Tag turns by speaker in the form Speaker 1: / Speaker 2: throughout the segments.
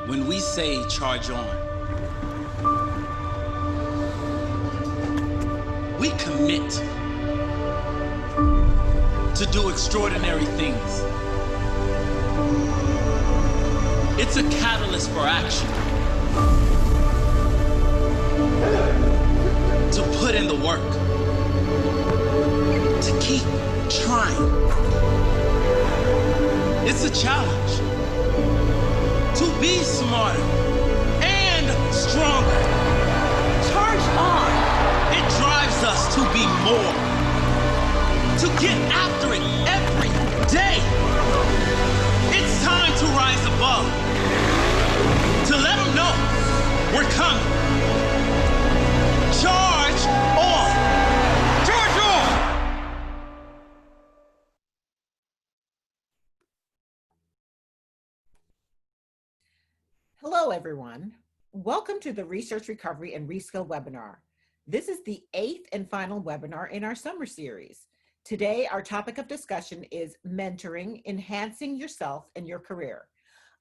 Speaker 1: When we say charge on, we commit to do extraordinary things. It's a catalyst for action. To put in the work. To keep trying. It's a challenge. To be smarter and stronger. Charge on. It drives us to be more. To get after it every day. It's time to rise above. To let them know we're coming. Charge on. Charge on.
Speaker 2: Hello, everyone. Welcome to the Research Recovery and Reskill webinar. This is the 8th and final webinar in our summer series. Today, our topic of discussion is mentoring, enhancing yourself and your career.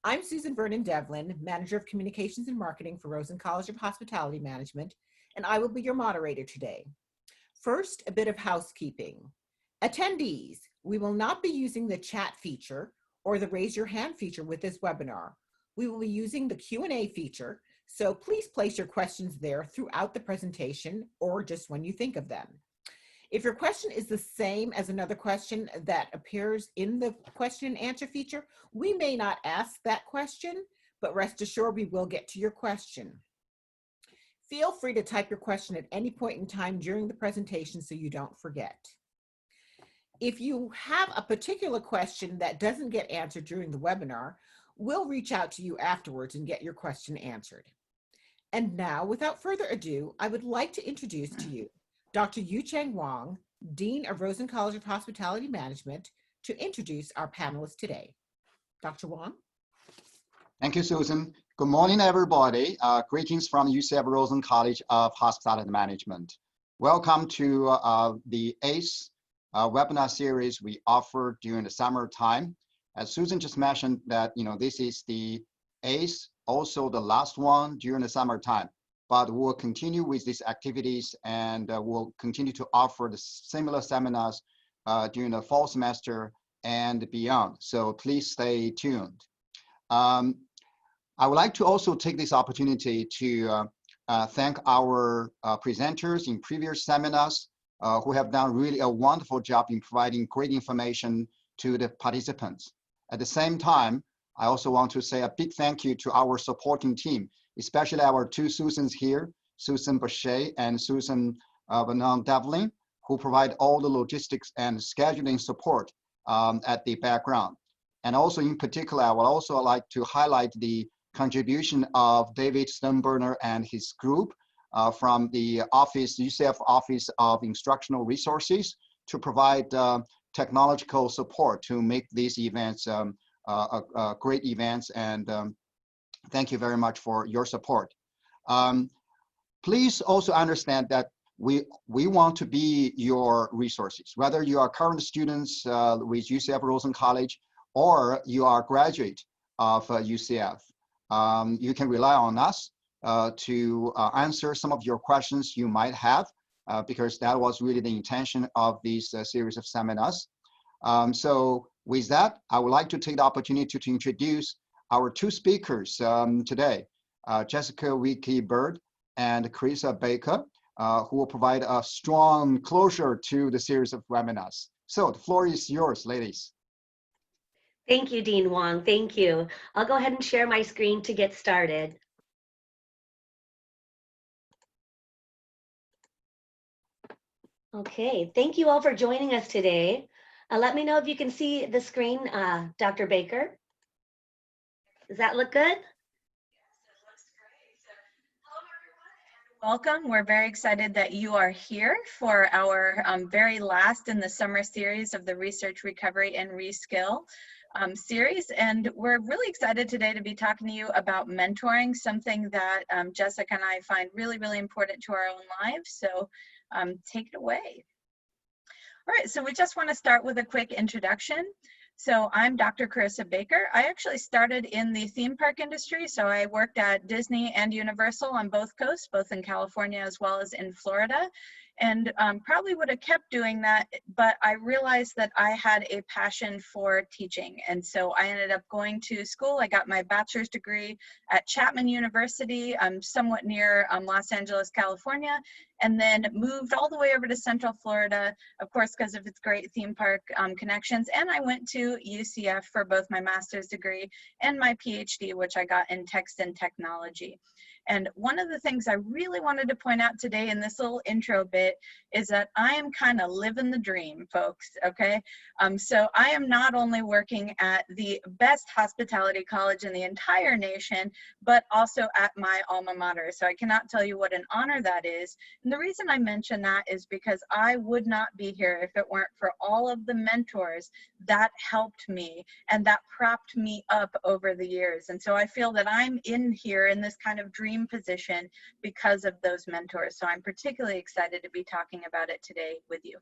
Speaker 2: I'm Susan Vernon Devlin, Manager of Communications and Marketing for Rosen College of Hospitality Management, and I will be your moderator today. First, a bit of housekeeping. Attendees, we will not be using the chat feature or the raise your hand feature with this webinar. We will be using the Q&A feature, so please place your questions there throughout the presentation or just when you think of them. If your question is the same as another question that appears in the question and answer feature, we may not ask that question, but rest assured we will get to your question. Feel free to type your question at any point in time during the presentation so you don't forget. If you have a particular question that doesn't get answered during the webinar, we'll reach out to you afterwards and get your question answered. And now, without further ado, I would like to introduce to you Dr. Yu-Cheng Wang, Dean of Rosen College of Hospitality Management, to introduce our panelists today. Dr. Wang?
Speaker 3: Thank you, Susan. Good morning, everybody. Greetings from UCF Rosen College of Hospitality Management. Welcome to the 8th webinar series we offer during the summertime. As Susan just mentioned that, this is the 8th, also the last one during the summertime. But we'll continue with these activities and we'll continue to offer the similar seminars during the fall semester and beyond. So please stay tuned. I would like to also take this opportunity to thank our presenters in previous seminars who have done really a wonderful job in providing great information to the participants. At the same time, I also want to say a big thank you to our supporting team, especially our two Susans here, Susan Boucher and Susan Vernon Devlin, who provide all the logistics and scheduling support at the background. And also in particular, I would also like to highlight the contribution of David Sternberner and his group from the UCF Office of Instructional Resources to provide technological support to make these events great events, and thank you very much for your support. Please also understand that we want to be your resources, whether you are current students with UCF Rosen College or you are graduate of UCF. You can rely on us to answer some of your questions you might have, because that was really the intention of this series of seminars. So with that, I would like to take the opportunity to introduce our two speakers today, Jessica Wickey Bird and Carissa Baker, who will provide a strong closure to the series of webinars. So the floor is yours, ladies.
Speaker 4: Thank you, Dean Wang. Thank you. I'll go ahead and share my screen to get started. Okay, thank you all for joining us today. Let me know if you can see the screen, Dr. Baker. Does that look good?
Speaker 5: Welcome. We're very excited that you are here for our very last in the summer series of the Research Recovery and Reskill series. And we're really excited today to be talking to you about mentoring, something that Jessica and I find really, really important to our own lives. So take it away. All right, so we just want to start with a quick introduction. So I'm Dr. Carissa Baker. I actually started in the theme park industry. So I worked at Disney and Universal on both coasts, both in California as well as in Florida. And probably would have kept doing that, but I realized that I had a passion for teaching. And so I ended up going to school. I got my bachelor's degree at Chapman University, somewhat near Los Angeles, California, and then moved all the way over to Central Florida, of course, because of its great theme park connections. And I went to UCF for both my master's degree and my PhD, which I got in text and technology. And one of the things I really wanted to point out today in this little intro bit is that I am kind of living the dream, folks, okay? So I am not only working at the best hospitality college in the entire nation, but also at my alma mater. So I cannot tell you what an honor that is. And the reason I mention that is because I would not be here if it weren't for all of the mentors that helped me and that propped me up over the years. And so I feel that I'm in here in this kind of dream position because of those mentors. So I'm particularly excited to be talking about it today with you.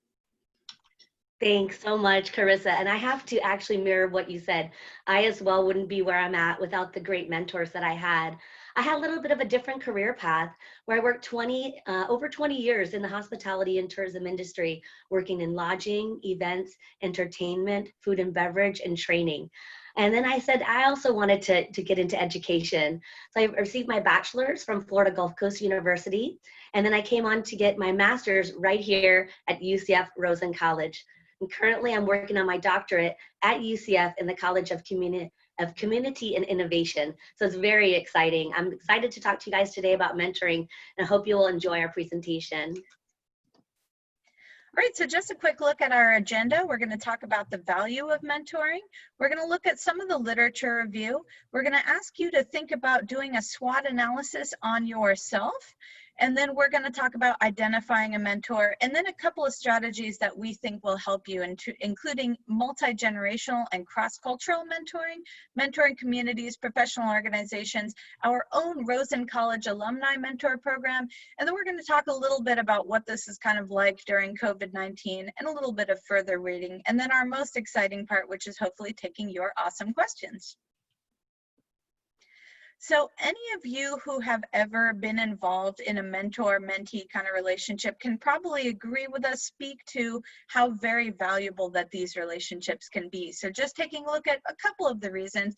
Speaker 4: Thanks so much, Carissa. And I have to actually mirror what you said. I as well wouldn't be where I'm at without the great mentors that I had. I had a little bit of a different career path where I worked over 20 years in the hospitality and tourism industry, working in lodging, events, entertainment, food and beverage, and training. And then I said, I also wanted to get into education. So I received my bachelor's from Florida Gulf Coast University. And then I came on to get my master's right here at UCF Rosen College. And currently I'm working on my doctorate at UCF in the College of Community and Innovation. So it's very exciting. I'm excited to talk to you guys today about mentoring, and I hope you will enjoy our presentation.
Speaker 5: All right, so just a quick look at our agenda. We're going to talk about the value of mentoring. We're going to look at some of the literature review. We're going to ask you to think about doing a SWOT analysis on yourself. And then we're going to talk about identifying a mentor, and then a couple of strategies that we think will help you, including multi-generational and cross-cultural mentoring communities, professional organizations, our own Rosen College Alumni Mentor Program, and then we're going to talk a little bit about what this is kind of like during COVID-19 and a little bit of further reading, and then our most exciting part, which is hopefully taking your awesome questions. So any of you who have ever been involved in a mentor-mentee kind of relationship can probably agree with us, speak to how very valuable that these relationships can be. So just taking a look at a couple of the reasons,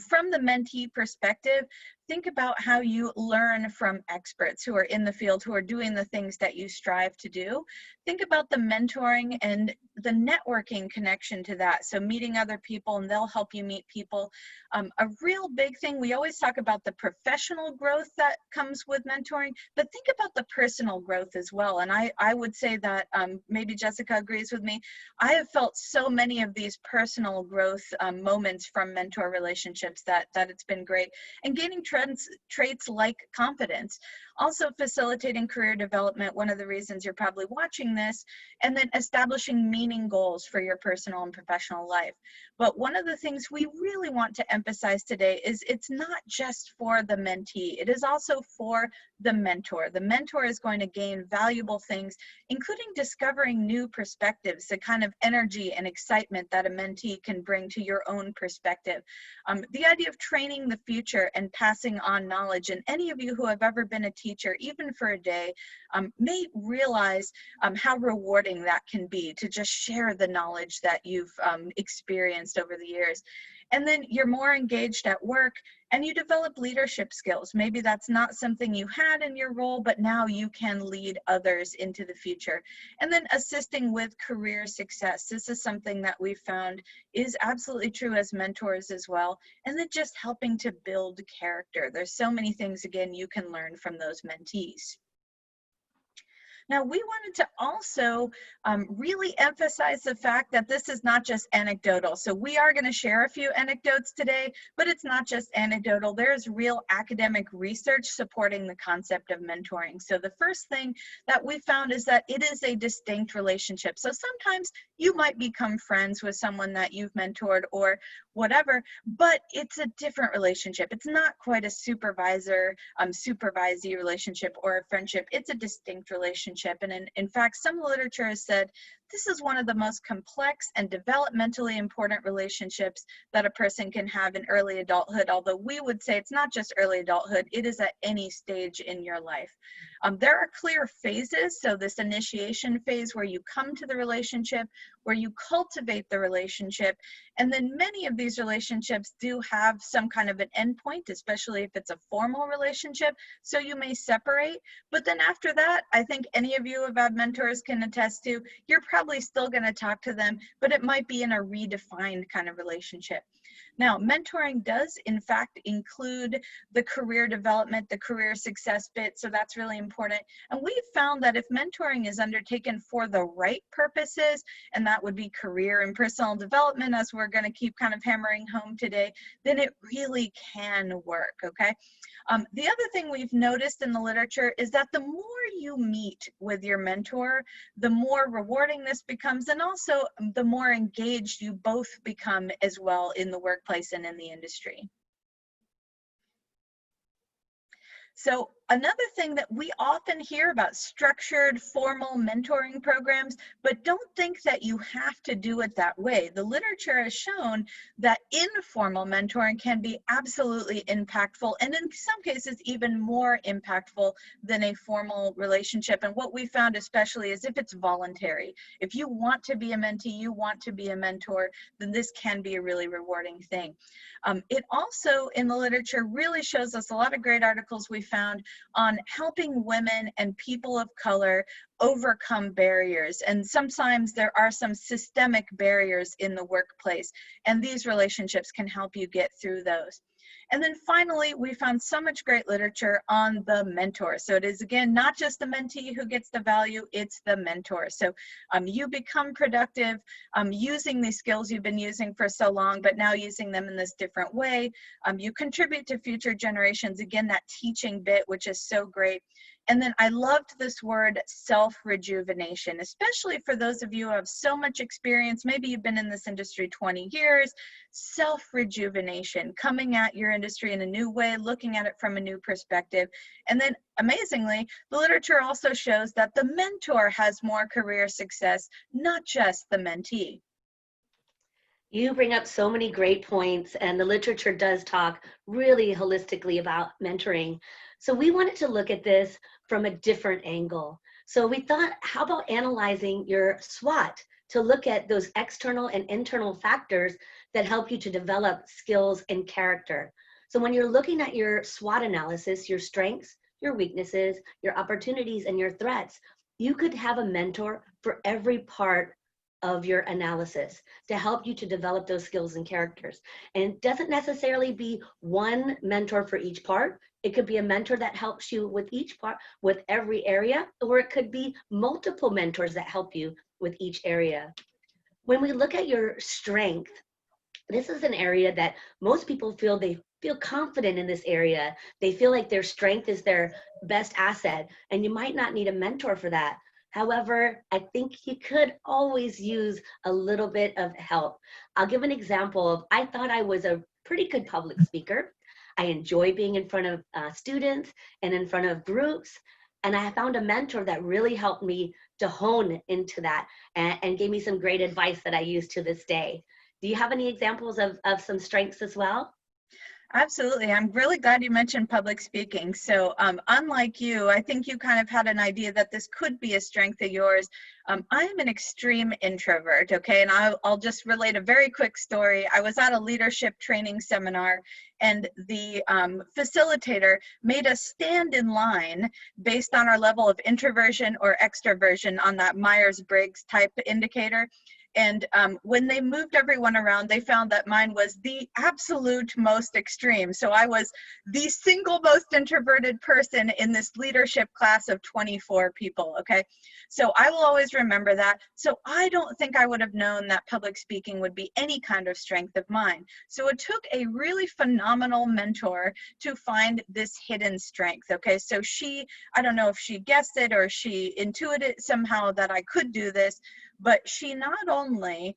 Speaker 5: from the mentee perspective, think about how you learn from experts who are in the field, who are doing the things that you strive to do. Think about the mentoring and the networking connection to that. So meeting other people, and they'll help you meet people. A real big thing, we always talk about the professional growth that comes with mentoring, but think about the personal growth as well. And I would say that maybe Jessica agrees with me. I have felt so many of these personal growth moments from mentor relationships that it's been great. And gaining traits like confidence. Also facilitating career development, one of the reasons you're probably watching this, and then establishing meaning goals for your personal and professional life. But one of the things we really want to emphasize today is it's not just for the mentee, it is also for the mentor. The mentor is going to gain valuable things, including discovering new perspectives, the kind of energy and excitement that a mentee can bring to your own perspective. The idea of training the future and passing on knowledge, and any of you who have ever been a teacher, even for a day, may realize how rewarding that can be to just share the knowledge that you've experienced over the years. And then you're more engaged at work, and you develop leadership skills. Maybe that's not something you had in your role, but now you can lead others into the future. And then assisting with career success. This is something that we've found is absolutely true as mentors as well. And then just helping to build character. There's so many things, again, you can learn from those mentees. Now, we wanted to also really emphasize the fact that this is not just anecdotal. So we are going to share a few anecdotes today, but it's not just anecdotal. There's real academic research supporting the concept of mentoring. So the first thing that we found is that it is a distinct relationship. So sometimes you might become friends with someone that you've mentored or whatever, but it's a different relationship. It's not quite a supervisee relationship or a friendship. It's a distinct relationship. And in fact, some literature has said this is one of the most complex and developmentally important relationships that a person can have in early adulthood, although we would say it's not just early adulthood, it is at any stage in your life. There are clear phases, so this initiation phase where you come to the relationship, where you cultivate the relationship, and then many of these relationships do have some kind of an endpoint, especially if it's a formal relationship, so you may separate. But then after that, I think any of you who have had mentors can attest to, you're probably still going to talk to them, but it might be in a redefined kind of relationship. Now, mentoring does in fact include the career development, the career success bit, so that's really important. And we've found that if mentoring is undertaken for the right purposes, and that would be career and personal development, as we're going to keep kind of hammering home today, then it really can work, okay? The other thing we've noticed in the literature is that the more you meet with your mentor, the more rewarding this becomes, and also the more engaged you both become as well in the workplace and in the industry. So another thing that we often hear about structured, formal mentoring programs, but don't think that you have to do it that way. The literature has shown that informal mentoring can be absolutely impactful, and in some cases even more impactful than a formal relationship. And what we found especially is if it's voluntary. If you want to be a mentee, you want to be a mentor, then this can be a really rewarding thing. It also, in the literature, really shows us a lot of great articles we found on helping women and people of color overcome barriers. And sometimes there are some systemic barriers in the workplace, and these relationships can help you get through those. And then finally, we found so much great literature on the mentor. So it is, again, not just the mentee who gets the value, it's the mentor. So you become productive using these skills you've been using for so long, but now using them in this different way. You contribute to future generations, again, that teaching bit, which is so great. And then I loved this word self-rejuvenation, especially for those of you who have so much experience. Maybe you've been in this industry 20 years, self-rejuvenation, coming at your industry in a new way, looking at it from a new perspective. And then amazingly, the literature also shows that the mentor has more career success, not just the mentee.
Speaker 4: You bring up so many great points, and the literature does talk really holistically about mentoring. So we wanted to look at this from a different angle. So we thought, how about analyzing your SWOT to look at those external and internal factors that help you to develop skills and character. So when you're looking at your SWOT analysis, your strengths, your weaknesses, your opportunities, and your threats, you could have a mentor for every part of your analysis to help you to develop those skills and characters. And it doesn't necessarily be one mentor for each part. It could be a mentor that helps you with each part, with every area, or it could be multiple mentors that help you with each area. When we look at your strength, this is an area that most people feel confident in this area. They feel like their strength is their best asset, and you might not need a mentor for that. However, I think you could always use a little bit of help. I'll give an example of, I thought I was a pretty good public speaker. I enjoy being in front of students and in front of groups. And I found a mentor that really helped me to hone into that and gave me some great advice that I use to this day. Do you have any examples of some strengths as well?
Speaker 5: Absolutely. I'm really glad you mentioned public speaking. So unlike you, I think you kind of had an idea that this could be a strength of yours. I'm an extreme introvert, okay? And I'll just relate a very quick story. I was at a leadership training seminar, and the facilitator made us stand in line based on our level of introversion or extroversion on that Myers-Briggs type indicator. And when they moved everyone around, they found that mine was the absolute most extreme. So I was the single most introverted person in this leadership class of 24 people, okay? So I will always remember that. So I don't think I would have known that public speaking would be any kind of strength of mine. So it took a really phenomenal mentor to find this hidden strength, okay? So she, I don't know if she guessed it or she intuited somehow that I could do this, but she not only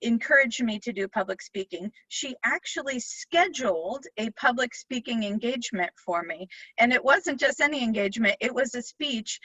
Speaker 5: encouraged me to do public speaking, she actually scheduled a public speaking engagement for me. And it wasn't just any engagement, it was a speech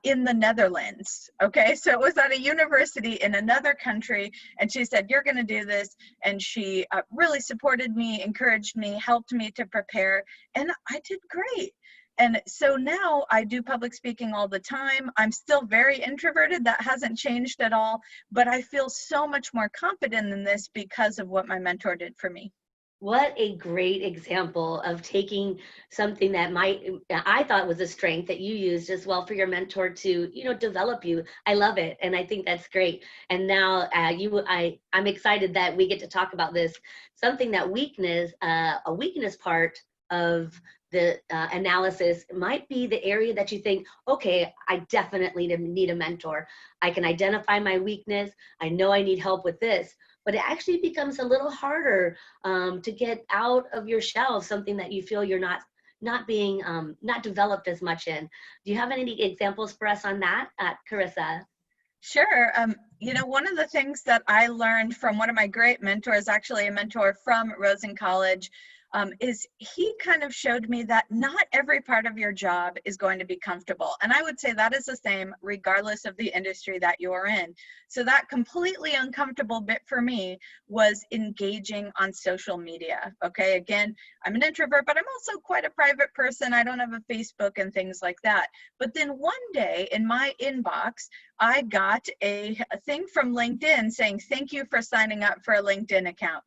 Speaker 5: in the Netherlands. Okay, so it was at a university in another country, and she said, you're going to do this. And she really supported me, encouraged me, helped me to prepare, and I did great. And so now I do public speaking all the time. I'm still very introverted. That hasn't changed at all, but I feel so much more confident in this because of what my mentor did for me.
Speaker 4: What a great example of taking something that I thought was a strength that you used as well for your mentor to, you know, develop you. I love it. And I think that's great. And now I'm excited that we get to talk about this, something that a weakness part of the analysis might be the area that you think, okay, I definitely need a mentor. I can identify my weakness. I know I need help with this, but it actually becomes a little harder to get out of your shell, something that you feel you're not developed as much in. Do you have any examples for us on that, Carissa?
Speaker 5: Sure. You know, one of the things that I learned from one of my great mentors, actually a mentor from Rosen College, is he kind of showed me that not every part of your job is going to be comfortable. And I would say that is the same regardless of the industry that you're in. So that completely uncomfortable bit for me was engaging on social media. Okay, again, I'm an introvert, but I'm also quite a private person. I don't have a Facebook and things like that. But then one day in my inbox, I got a thing from LinkedIn saying, thank you for signing up for a LinkedIn account.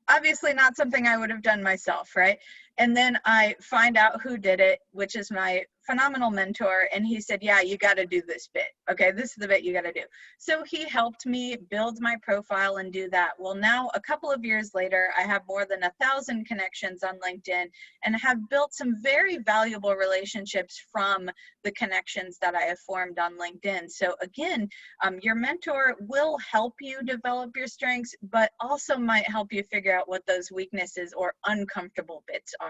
Speaker 5: Obviously not something I would have done myself, right? And then I find out who did it, which is my phenomenal mentor. And he said, yeah, you got to do this bit. Okay, this is the bit you got to do. So he helped me build my profile and do that. Well, now a couple of years later, I have more than 1,000 connections on LinkedIn and have built some very valuable relationships from the connections that I have formed on LinkedIn. So again, your mentor will help you develop your strengths, but also might help you figure out what those weaknesses or uncomfortable bits are.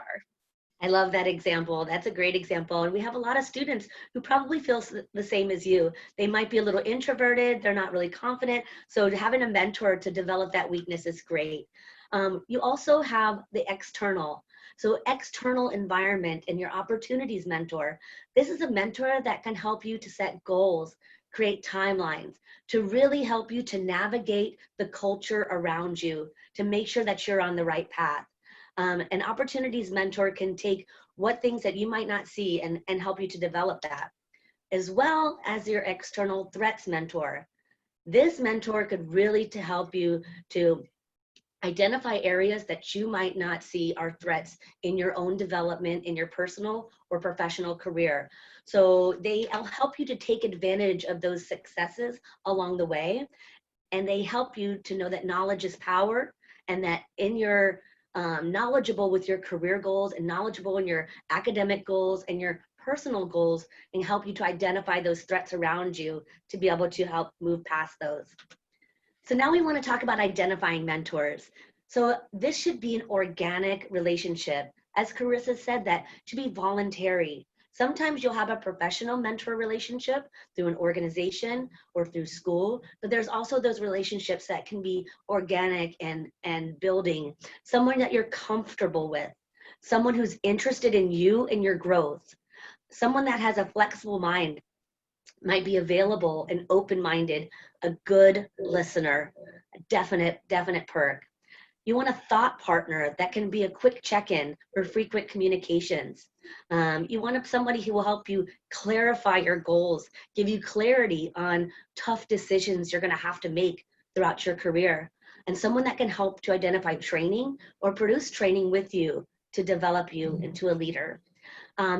Speaker 4: I love that example. That's a great example. And we have a lot of students who probably feel the same as you. They might be a little introverted. They're not really confident. So having a mentor to develop that weakness is great. You also have the external. So external environment and your opportunities mentor. This is a mentor that can help you to set goals, create timelines, to really help you to navigate the culture around you, to make sure that you're on the right path. An opportunities mentor can take what things that you might not see and help you to develop that, as well as your external threats mentor. This mentor could really to help you to identify areas that you might not see are threats in your own development, in your personal or professional career. So they'll help you to take advantage of those successes along the way, and they help you to know that knowledge is power, and that in your knowledgeable with your career goals and knowledgeable in your academic goals and your personal goals, and help you to identify those threats around you to be able to help move past those. So now we want to talk about identifying mentors. So this should be an organic relationship. As Carissa said, that should be voluntary. Sometimes you'll have a professional mentor relationship through an organization or through school, but there's also those relationships that can be organic and building. Someone that you're comfortable with, someone who's interested in you and your growth, someone that has a flexible mind, might be available and open-minded, a good listener, a definite perk. You want a thought partner that can be a quick check-in for frequent communications. You want somebody who will help you clarify your goals, give you clarity on tough decisions you're going to have to make throughout your career, and someone that can help to identify training or produce training with you to develop you into a leader.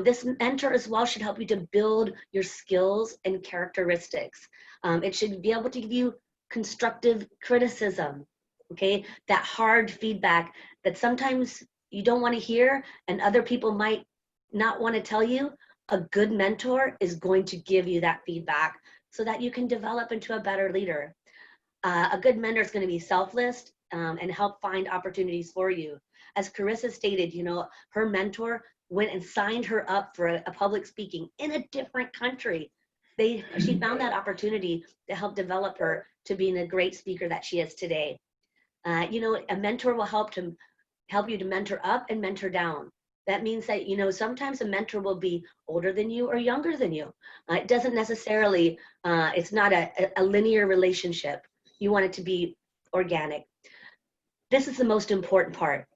Speaker 4: This mentor as well should help you to build your skills and characteristics. It should be able to give you constructive criticism, okay? That hard feedback that sometimes you don't want to hear and other people might not want to tell you. A good mentor is going to give you that feedback so that you can develop into a better leader. A good mentor is going to be selfless and help find opportunities for you. As Carissa stated, you know, her mentor went and signed her up for a public speaking in a different country. She found that opportunity to help develop her to being a great speaker that she is today. You know, a mentor will help you to mentor up and mentor down. That means that, you know, sometimes a mentor will be older than you or younger than you. It doesn't necessarily, it's not a linear relationship. You want it to be organic. This is the most important part.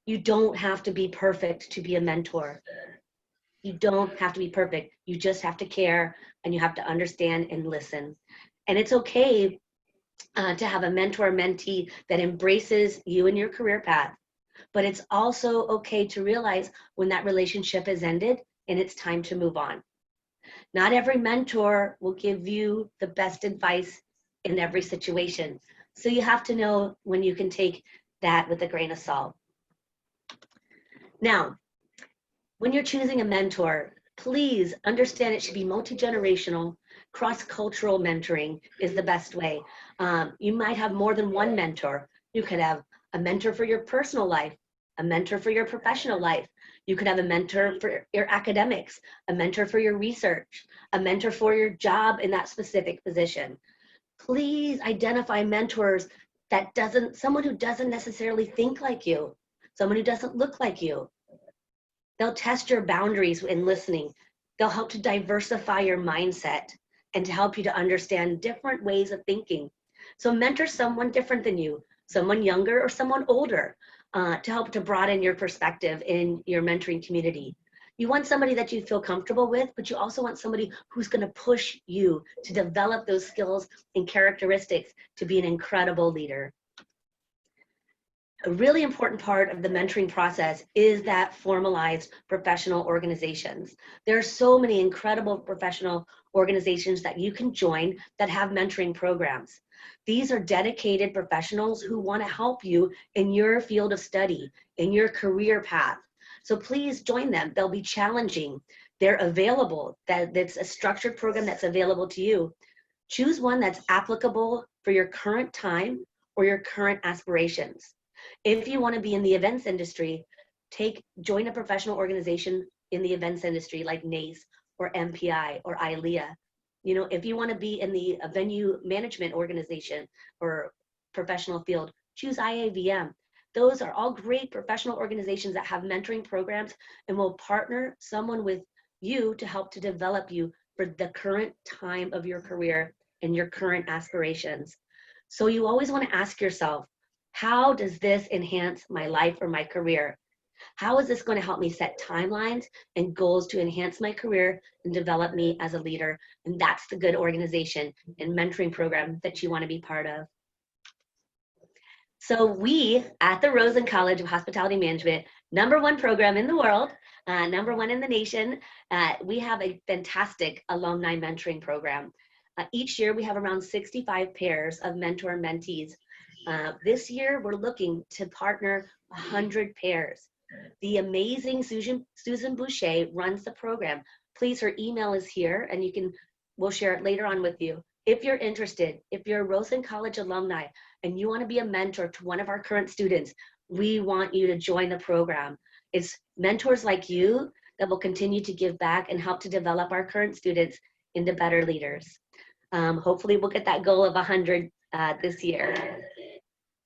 Speaker 4: You don't have to be perfect to be a mentor. You don't have to be perfect. You just have to care, and you have to understand and listen. And it's okay to have a mentor mentee that embraces you and your career path. But it's also okay to realize when that relationship has ended and it's time to move on. Not every mentor will give you the best advice in every situation. So you have to know when you can take that with a grain of salt. Now, when you're choosing a mentor, please understand it should be multi-generational. Cross-cultural mentoring is the best way. You might have more than one mentor. You could have a mentor for your personal life, a mentor for your professional life. You could have a mentor for your academics, a mentor for your research, a mentor for your job in that specific position. Please identify mentors someone who doesn't necessarily think like you, someone who doesn't look like you. They'll test your boundaries in listening. They'll help to diversify your mindset and to help you to understand different ways of thinking. So mentor someone different than you, someone younger or someone older, to help to broaden your perspective in your mentoring community. You want somebody that you feel comfortable with, but you also want somebody who's going to push you to develop those skills and characteristics to be an incredible leader. A really important part of the mentoring process is that formalized professional organizations. There are so many incredible professional organizations that you can join that have mentoring programs. These are dedicated professionals who want to help you in your field of study, in your career path. So please join them. They'll be challenging. They're available. That's a structured program that's available to you. Choose one that's applicable for your current time or your current aspirations. If you want to be in the events industry, join a professional organization in the events industry like NACE or MPI or ILEA. You know, if you want to be in the venue management organization or professional field, choose IAVM. Those are all great professional organizations that have mentoring programs and will partner someone with you to help to develop you for the current time of your career and your current aspirations. So you always want to ask yourself, how does this enhance my life or my career? How is this going to help me set timelines and goals to enhance my career and develop me as a leader? And that's the good organization and mentoring program that you want to be part of. So we at the Rosen College of Hospitality Management, #1 program in the world, #1 in the nation, we have a fantastic alumni mentoring program. Each year we have around 65 pairs of mentor mentees. This year we're looking to partner 100 pairs. The amazing Susan Boucher runs the program. Please, her email is here and we'll share it later on with you. If you're interested, if you're a Rosen College alumni and you want to be a mentor to one of our current students, we want you to join the program. It's mentors like you that will continue to give back and help to develop our current students into better leaders. Hopefully we'll get that goal of 100 this year.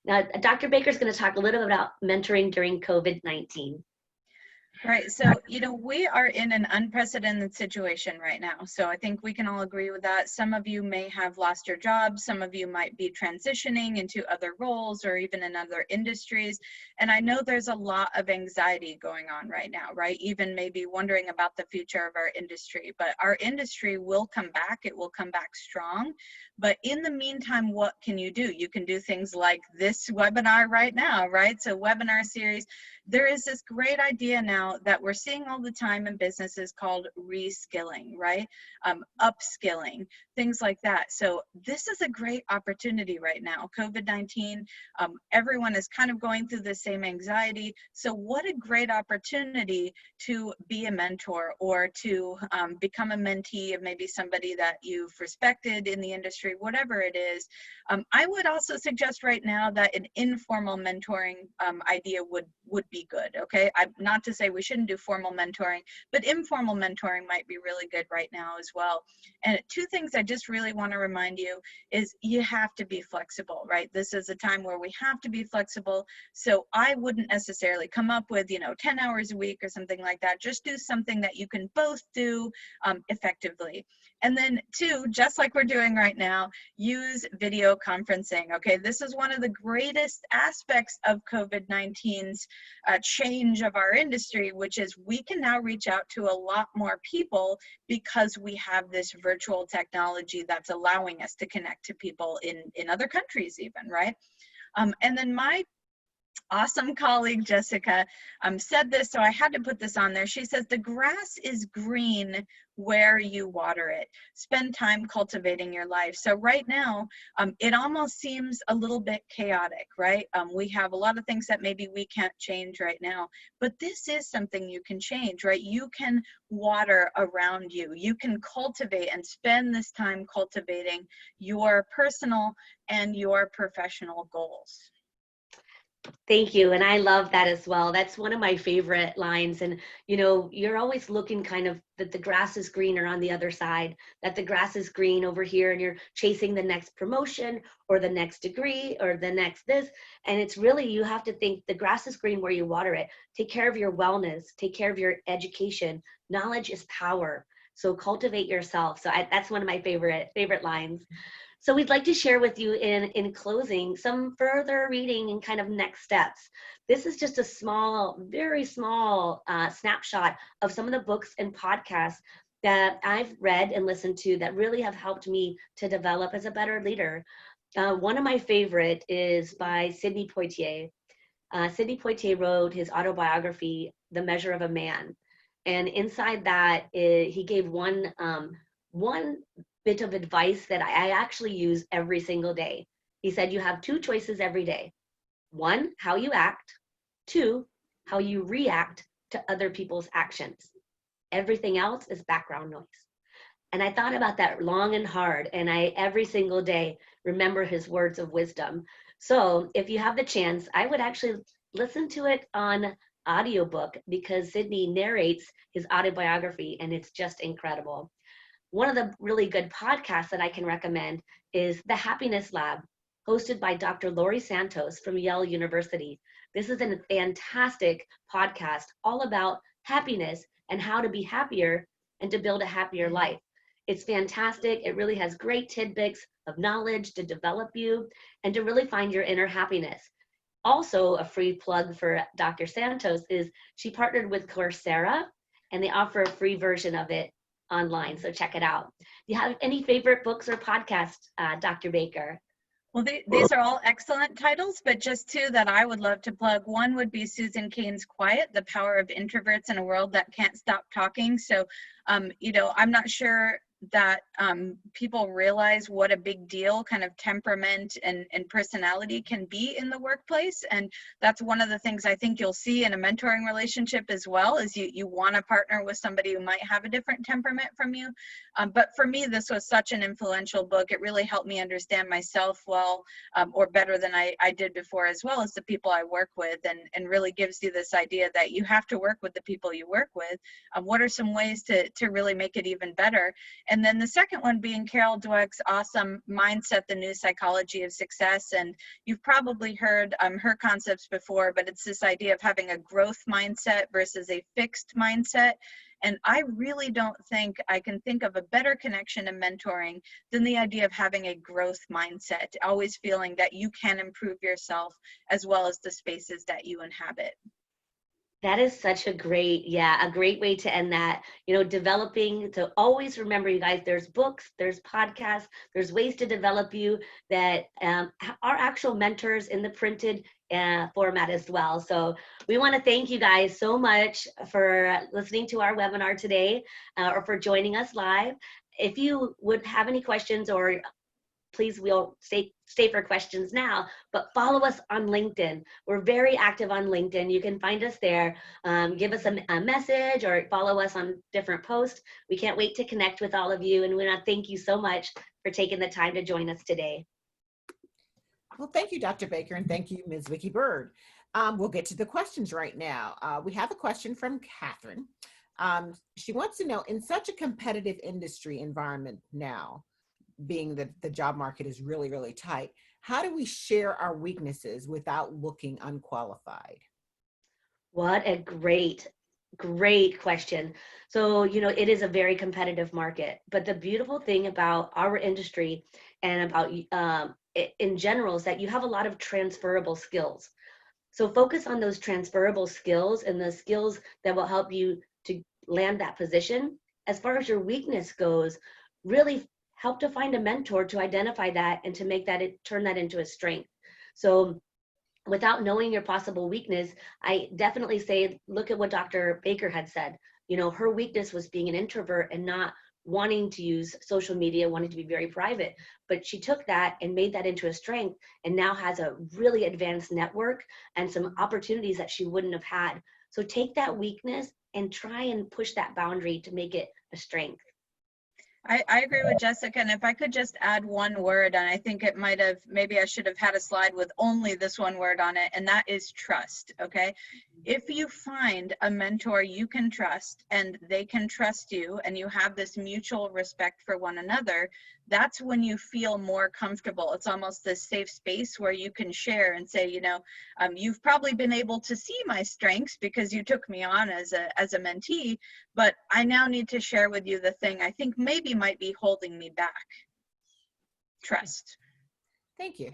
Speaker 4: Now, Dr. Baker is going to talk a little bit about mentoring during COVID-19.
Speaker 5: Right. So, you know, we are in an unprecedented situation right now. So I think we can all agree with that. Some of you may have lost your jobs. Some of you might be transitioning into other roles or even in other industries. And I know there's a lot of anxiety going on right now, right? Even maybe wondering about the future of our industry. But our industry will come back. It will come back strong. But in the meantime, what can you do? You can do things like this webinar right now, right? So webinar series. There is this great idea now that we're seeing all the time in businesses called reskilling, right? Upskilling, things like that. So this is a great opportunity right now. COVID-19, everyone is kind of going through the same anxiety. So what a great opportunity to be a mentor or to become a mentee of maybe somebody that you've respected in the industry, whatever it is. I would also suggest right now that an informal mentoring idea would be be good, okay? Not to say we shouldn't do formal mentoring, but informal mentoring might be really good right now as well. And two things I just really want to remind you is you have to be flexible, right? This is a time where we have to be flexible. So I wouldn't necessarily come up with, 10 hours a week or something like that. Just do something that you can both do effectively. And then two, just like we're doing right now, use video conferencing, okay? This is one of the greatest aspects of COVID-19's change of our industry, which is we can now reach out to a lot more people because we have this virtual technology that's allowing us to connect to people in other countries even, right? And then my awesome colleague Jessica said this, so I had to put this on there. She says, the grass is green where you water it. Spend time cultivating your life. So right now, it almost seems a little bit chaotic, right? We have a lot of things that maybe we can't change right now, but this is something you can change, right? You can water around you. You can cultivate and spend this time cultivating your personal and your professional goals.
Speaker 4: Thank you. And I love that as well. That's one of my favorite lines. And, you're always looking kind of that the grass is greener on the other side, that the grass is green over here, and you're chasing the next promotion or the next degree or the next this. And it's really, you have to think the grass is green where you water it. Take care of your wellness, take care of your education. Knowledge is power. So cultivate yourself. So that's one of my favorite lines. So we'd like to share with you in closing some further reading and kind of next steps. This is just a small, very small snapshot of some of the books and podcasts that I've read and listened to that really have helped me to develop as a better leader. One of my favorite is by Sidney Poitier. Sidney Poitier wrote his autobiography, The Measure of a Man. And inside that, he gave one bit of advice that I actually use every single day. He said, you have two choices every day. One, how you act. Two, how you react to other people's actions. Everything else is background noise. And I thought about that long and hard, and I every single day remember his words of wisdom. So if you have the chance, I would actually listen to it on audiobook because Sidney narrates his autobiography, and it's just incredible. One of the really good podcasts that I can recommend is The Happiness Lab, hosted by Dr. Laurie Santos from Yale University. This is a fantastic podcast all about happiness and how to be happier and to build a happier life. It's fantastic. It really has great tidbits of knowledge to develop you and to really find your inner happiness. Also, a free plug for Dr. Santos is she partnered with Coursera, and they offer a free version of it online, so check it out. Do you have any favorite books or podcasts, Dr. Baker?
Speaker 5: Well, these are all excellent titles, but just two that I would love to plug. One would be Susan Cain's Quiet, The Power of Introverts in a World That Can't Stop Talking. So, I'm not sure that people realize what a big deal kind of temperament and personality can be in the workplace. And that's one of the things I think you'll see in a mentoring relationship as well, is you want to partner with somebody who might have a different temperament from you. But for me, this was such an influential book. It really helped me understand myself well, or better than I did before, as well as the people I work with, and really gives you this idea that you have to work with the people you work with. What are some ways to really make it even better? And then the second one being Carol Dweck's awesome Mindset, the New Psychology of Success. And you've probably heard her concepts before, but it's this idea of having a growth mindset versus a fixed mindset. And I really don't think I can think of a better connection in mentoring than the idea of having a growth mindset, always feeling that you can improve yourself as well as the spaces that you inhabit.
Speaker 4: That is such a great way to end that. Developing, to always remember, you guys, there's books, there's podcasts, there's ways to develop you that are actual mentors in the printed format as well. So we want to thank you guys so much for listening to our webinar today, or for joining us live. If you would have any questions, or please, we'll stay for questions now, but follow us on LinkedIn. We're very active on LinkedIn. You can find us there. Give us a message or follow us on different posts. We can't wait to connect with all of you, and we want to thank you so much for taking the time to join us today.
Speaker 2: Well, thank you, Dr. Baker, and thank you, Ms. Wickey Bird. We'll get to the questions right now. We have a question from Catherine. She wants to know, in such a competitive industry environment now, being that the job market is really, really tight, how do we share our weaknesses without looking unqualified?
Speaker 4: What a great question. So, it is a very competitive market, but the beautiful thing about our industry and about in general is that you have a lot of transferable skills. So focus on those transferable skills and the skills that will help you to land that position. As far as your weakness goes, really help to find a mentor to identify that and to make that, turn that into a strength. So without knowing your possible weakness, I definitely say, look at what Dr. Baker had said. Her weakness was being an introvert and not wanting to use social media, wanting to be very private. But she took that and made that into a strength and now has a really advanced network and some opportunities that she wouldn't have had. So take that weakness and try and push that boundary to make it a strength.
Speaker 5: I agree with Jessica, and if I could just add one word, and I think it might have, maybe I should have had a slide with only this one word on it, and that is trust, okay? If you find a mentor you can trust and they can trust you and you have this mutual respect for one another, that's when you feel more comfortable. It's almost this safe space where you can share and say, you've probably been able to see my strengths because you took me on as a mentee, but I now need to share with you the thing I think maybe might be holding me back. Trust.
Speaker 2: Thank you.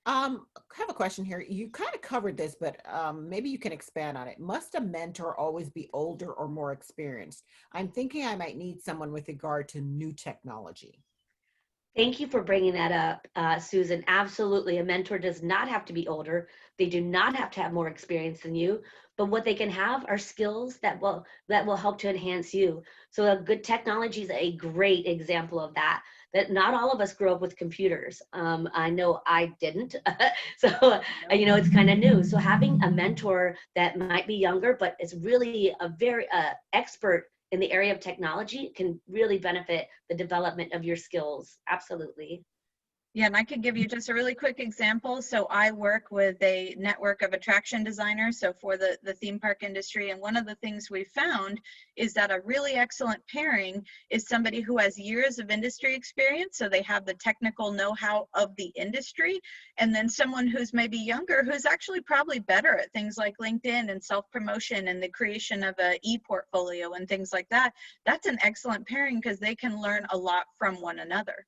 Speaker 2: I have a question here. You kind of covered this, but maybe you can expand on it. Must a mentor always be older or more experienced? I'm thinking I might need someone with regard to new technology.
Speaker 4: Thank you for bringing that up, Susan. Absolutely. A mentor does not have to be older. They do not have to have more experience than you, but what they can have are skills that will help to enhance you. So a good technology is a great example of that not all of us grew up with computers. I know I didn't. So, it's kind of new. So having a mentor that might be younger, but is really a very expert in the area of technology can really benefit the development of your skills. Absolutely.
Speaker 5: Yeah, and I could give you just a really quick example. So I work with a network of attraction designers, so for the theme park industry, and one of the things we found is that a really excellent pairing is somebody who has years of industry experience, so they have the technical know-how of the industry, and then someone who's maybe younger, who's actually probably better at things like LinkedIn and self-promotion and the creation of an e-portfolio and things like that. That's an excellent pairing because they can learn a lot from one another.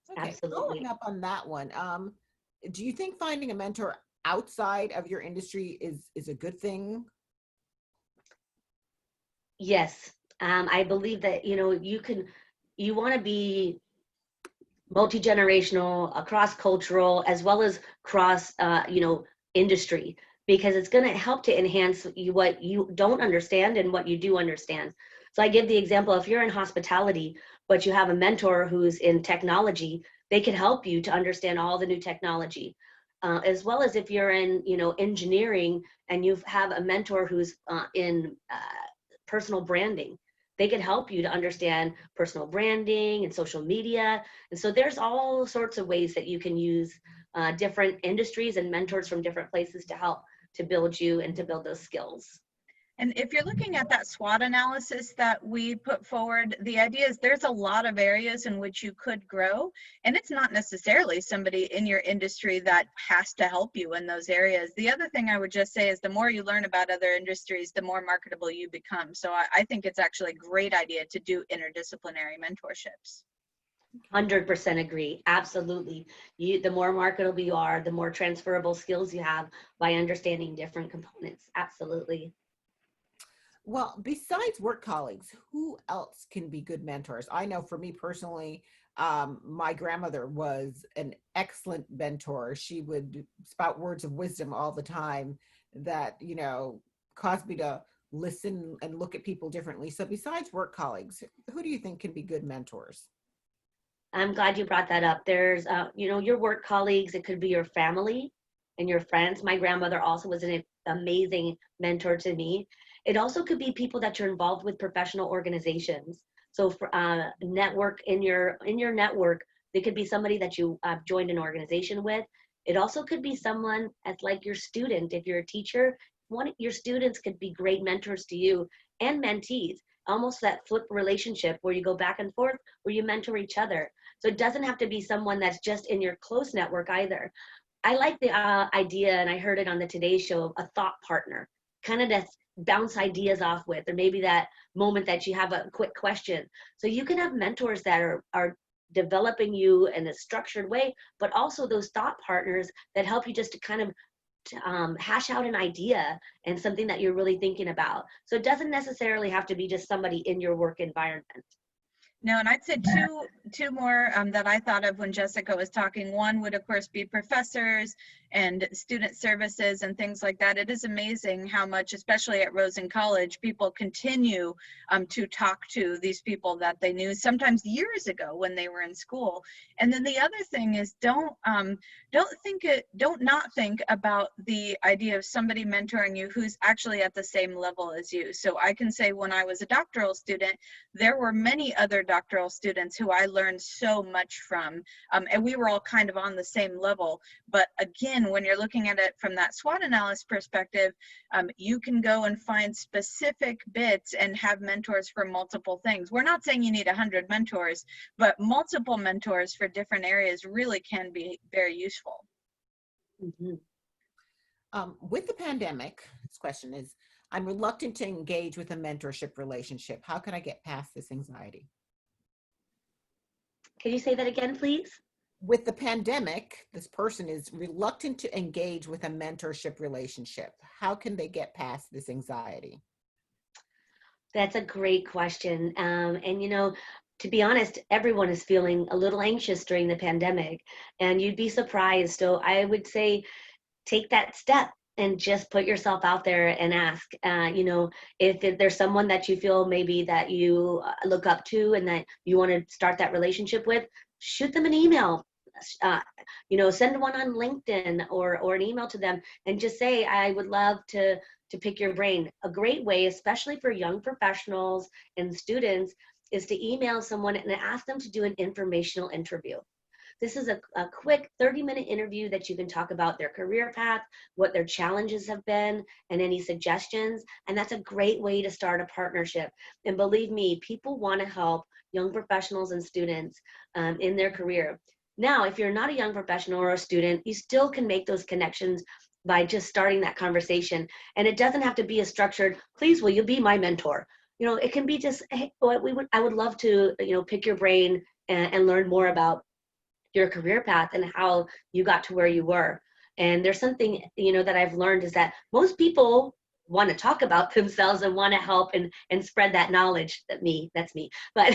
Speaker 2: Okay,
Speaker 4: Absolutely.
Speaker 2: following up on that one, do you think finding a mentor outside of your industry is a good thing?
Speaker 4: Yes, I believe that you want to be multi-generational, cross-cultural, as well as cross industry, because it's going to help to enhance what you don't understand and what you do understand. So I give the example, if you're in hospitality, but you have a mentor who's in technology, they can help you to understand all the new technology. As well as if you're in, engineering and you have a mentor who's in personal branding, they can help you to understand personal branding and social media. And so there's all sorts of ways that you can use different industries and mentors from different places to help to build you and to build those skills.
Speaker 5: And if you're looking at that SWOT analysis that we put forward, the idea is there's a lot of areas in which you could grow, and it's not necessarily somebody in your industry that has to help you in those areas. The other thing I would just say is the more you learn about other industries, the more marketable you become. So I think it's actually a great idea to do interdisciplinary mentorships.
Speaker 4: 100% agree. Absolutely. The more marketable you are, the more transferable skills you have by understanding different components. Absolutely.
Speaker 2: Well, besides work colleagues, who else can be good mentors? I know for me personally, my grandmother was an excellent mentor. She would spout words of wisdom all the time that, caused me to listen and look at people differently. So besides work colleagues, who do you think can be good mentors?
Speaker 4: I'm glad you brought that up. There's, your work colleagues, it could be your family and your friends. My grandmother also was an amazing mentor to me. It also could be people that you're involved with, professional organizations. So for network in your network, It could be somebody that you joined an organization with. It also could be someone as like your student. If you're a teacher, one of your students could be great mentors to you and mentees. Almost that flip relationship where you go back and forth, where you mentor each other. So it doesn't have to be someone that's just in your close network either. I like the idea, and I heard it on the Today Show, of a thought partner, kind of to bounce ideas off with, or maybe that moment that you have a quick question. So you can have mentors that are developing you in a structured way, but also those thought partners that help you just to kind of hash out an idea and something that you're really thinking about. So it doesn't necessarily have to be just somebody in your work environment.
Speaker 5: No, and I'd say two more that I thought of when Jessica was talking. One would, of course, be professors and student services and things like that. It is amazing how much, especially at Rosen College, people continue to talk to these people that they knew sometimes years ago when they were in school. And then the other thing is don't not think about the idea of somebody mentoring you who's actually at the same level as you. So I can say when I was a doctoral student, there were many other doctoral students who I learned so much from, and we were all kind of on the same level. But again, when you're looking at it from that SWOT analysis perspective, you can go and find specific bits and have mentors for multiple things. We're not saying you need 100 mentors, but multiple mentors for different areas really can be very useful.
Speaker 4: Mm-hmm.
Speaker 2: With the pandemic, this question is, I'm reluctant to engage with a mentorship relationship. How can I get past this anxiety?
Speaker 4: Can you say that again, please?
Speaker 2: With the pandemic, this person is reluctant to engage with a mentorship relationship. How can they get past this anxiety?
Speaker 4: That's a great question. And you know, to be honest, everyone is feeling a little anxious during the pandemic, and you'd be surprised. So I would say take that step and just put yourself out there and ask. You know, if there's someone that you feel maybe that you look up to and that you want to start that relationship with, shoot them an email. You know, send one on LinkedIn or an email to them and just say, I would love to pick your brain. A great way, especially for young professionals and students, is to email someone and ask them to do an informational interview. This is a quick 30-minute interview that you can talk about their career path, what their challenges have been, and any suggestions. And that's a great way to start a partnership. And believe me, people want to help young professionals and students in their career. Now, if you're not a young professional or a student, you still can make those connections by just starting that conversation. And it doesn't have to be a structured, please, will you be my mentor? You know, it can be just, hey, I would love to, you know, pick your brain and learn more about your career path and how you got to where you were. And there's something, you know, that I've learned is that most people want to talk about themselves and want to help and spread that knowledge. That's me. But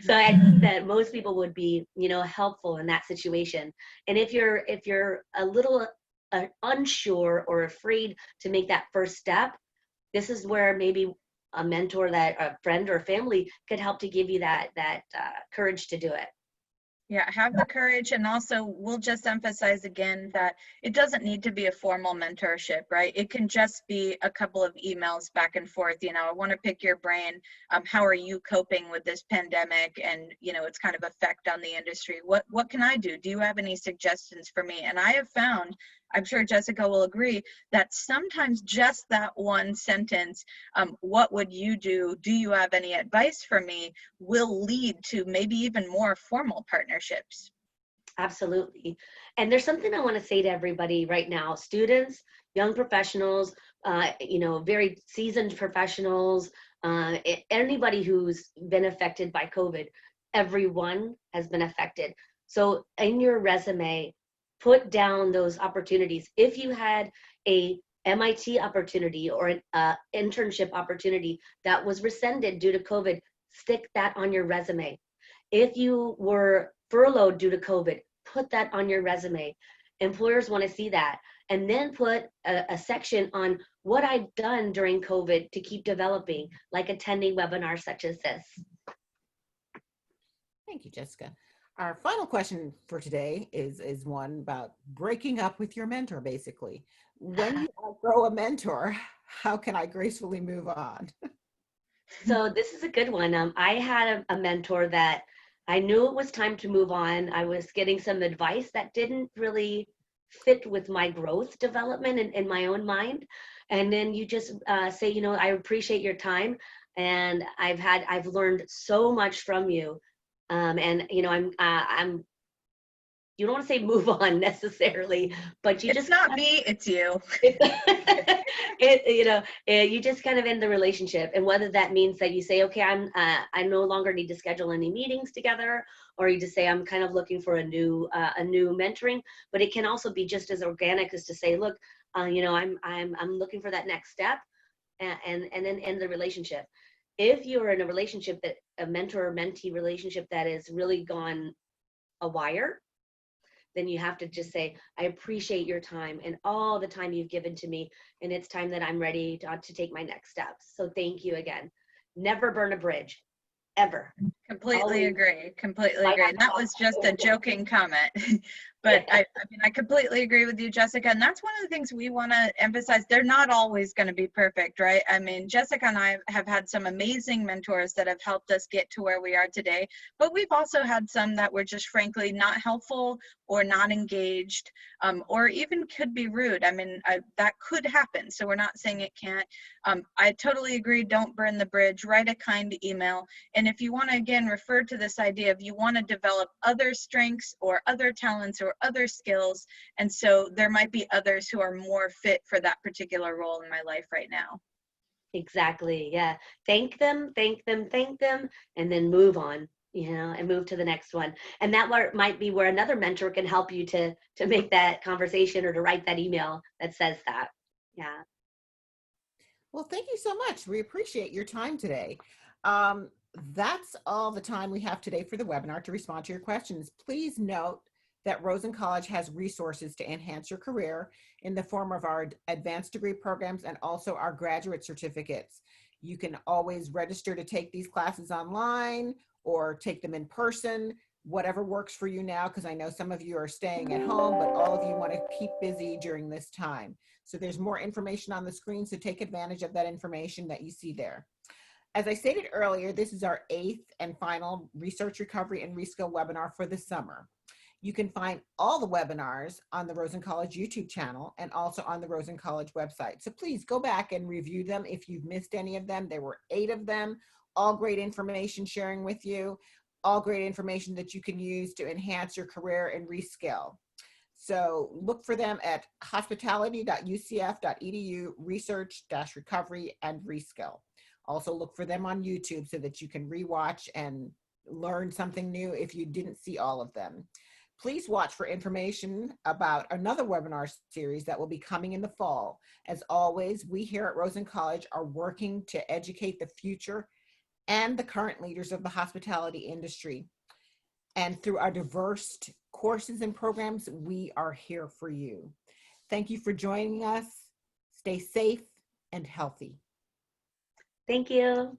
Speaker 4: so I think that most people would be, you know, helpful in that situation. And if you're a little unsure or afraid to make that first step, this is where maybe a mentor, that a friend or family could help to give you that courage to do it.
Speaker 5: Yeah, have the courage. And also we'll just emphasize again that it doesn't need to be a formal mentorship, right? It can just be a couple of emails back and forth. You know, I want to pick your brain. How are you coping with this pandemic and, you know, its kind of effect on the industry? What can I do? Do you have any suggestions for me? And I have found, I'm sure Jessica will agree, that sometimes just that one sentence, what would you do? Do you have any advice for me? Will lead to maybe even more formal partnerships.
Speaker 4: Absolutely. And there's something I want to say to everybody right now, students, young professionals, you know, very seasoned professionals, anybody who's been affected by COVID, everyone has been affected. So in your resume, put down those opportunities. If you had a MIT opportunity or an internship opportunity that was rescinded due to COVID, stick that on your resume. If you were furloughed due to COVID, put that on your resume. Employers want to see that. And then put a section on what I've done during COVID to keep developing, like attending webinars such as this.
Speaker 2: Thank you, Jessica. Our final question for today is one about breaking up with your mentor, basically. When you outgrow a mentor, how can I gracefully move on?
Speaker 4: So this is a good one. I had a mentor that I knew it was time to move on. I was getting some advice that didn't really fit with my growth development in my own mind. And then you just say, you know, I appreciate your time, and I've learned so much from you. And you know, I'm you don't want to say move on necessarily, but you
Speaker 5: It's
Speaker 4: just
Speaker 5: not me, it's you.
Speaker 4: you know, you just kind of end the relationship. And whether that means that you say, okay, I no longer need to schedule any meetings together, or you just say, I'm kind of looking for a new mentoring. But it can also be just as organic as to say, look, you know, I'm looking for that next step, and then end the relationship. If you're in a relationship, that a mentor mentee relationship that is really gone a wire, then you have to just say, I appreciate your time and all the time you've given to me. And it's time that I'm ready to take my next steps. So thank you again. Never burn a bridge, ever.
Speaker 5: Completely
Speaker 4: Always.
Speaker 5: agree. Completely
Speaker 4: Might
Speaker 5: agree.
Speaker 4: have
Speaker 5: And
Speaker 4: to
Speaker 5: that was just a joking comment. But I mean, I completely agree with you, Jessica. And that's one of the things we want to emphasize. They're not always going to be perfect, right? I mean, Jessica and I have had some amazing mentors that have helped us get to where we are today. But we've also had some that were just frankly not helpful or not engaged, or even could be rude. I mean, that could happen. So we're not saying it can't. I totally agree. Don't burn the bridge. Write a kind email. And if you want to, again, refer to this idea of you want to develop other strengths or other talents or other skills, and so there might be others who are more fit for that particular role in my life right now.
Speaker 4: Exactly. Yeah. Thank them, thank them, thank them, and then move on, you know, and move to the next one. And that might be where another mentor can help you to make that conversation or to write that email that says that. Yeah.
Speaker 2: Well, thank you so much. We appreciate your time today. That's all the time we have today for the webinar. To respond to your questions, please note that Rosen College has resources to enhance your career in the form of our advanced degree programs and also our graduate certificates. You can always register to take these classes online or take them in person, whatever works for you now, because I know some of you are staying at home, but all of you want to keep busy during this time. So there's more information on the screen, so take advantage of that information that you see there. As I stated earlier, this is our 8th and final Research Recovery and Reskill webinar for the summer. You can find all the webinars on the Rosen College YouTube channel and also on the Rosen College website. So please go back and review them if you've missed any of them. There were 8 of them, all great information sharing with you, all great information that you can use to enhance your career and reskill. So look for them at hospitality.ucf.edu, research-recovery and reskill. Also look for them on YouTube so that you can rewatch and learn something new if you didn't see all of them. Please watch for information about another webinar series that will be coming in the fall. As always, we here at Rosen College are working to educate the future and the current leaders of the hospitality industry. And through our diverse courses and programs, we are here for you. Thank you for joining us. Stay safe and healthy.
Speaker 4: Thank you.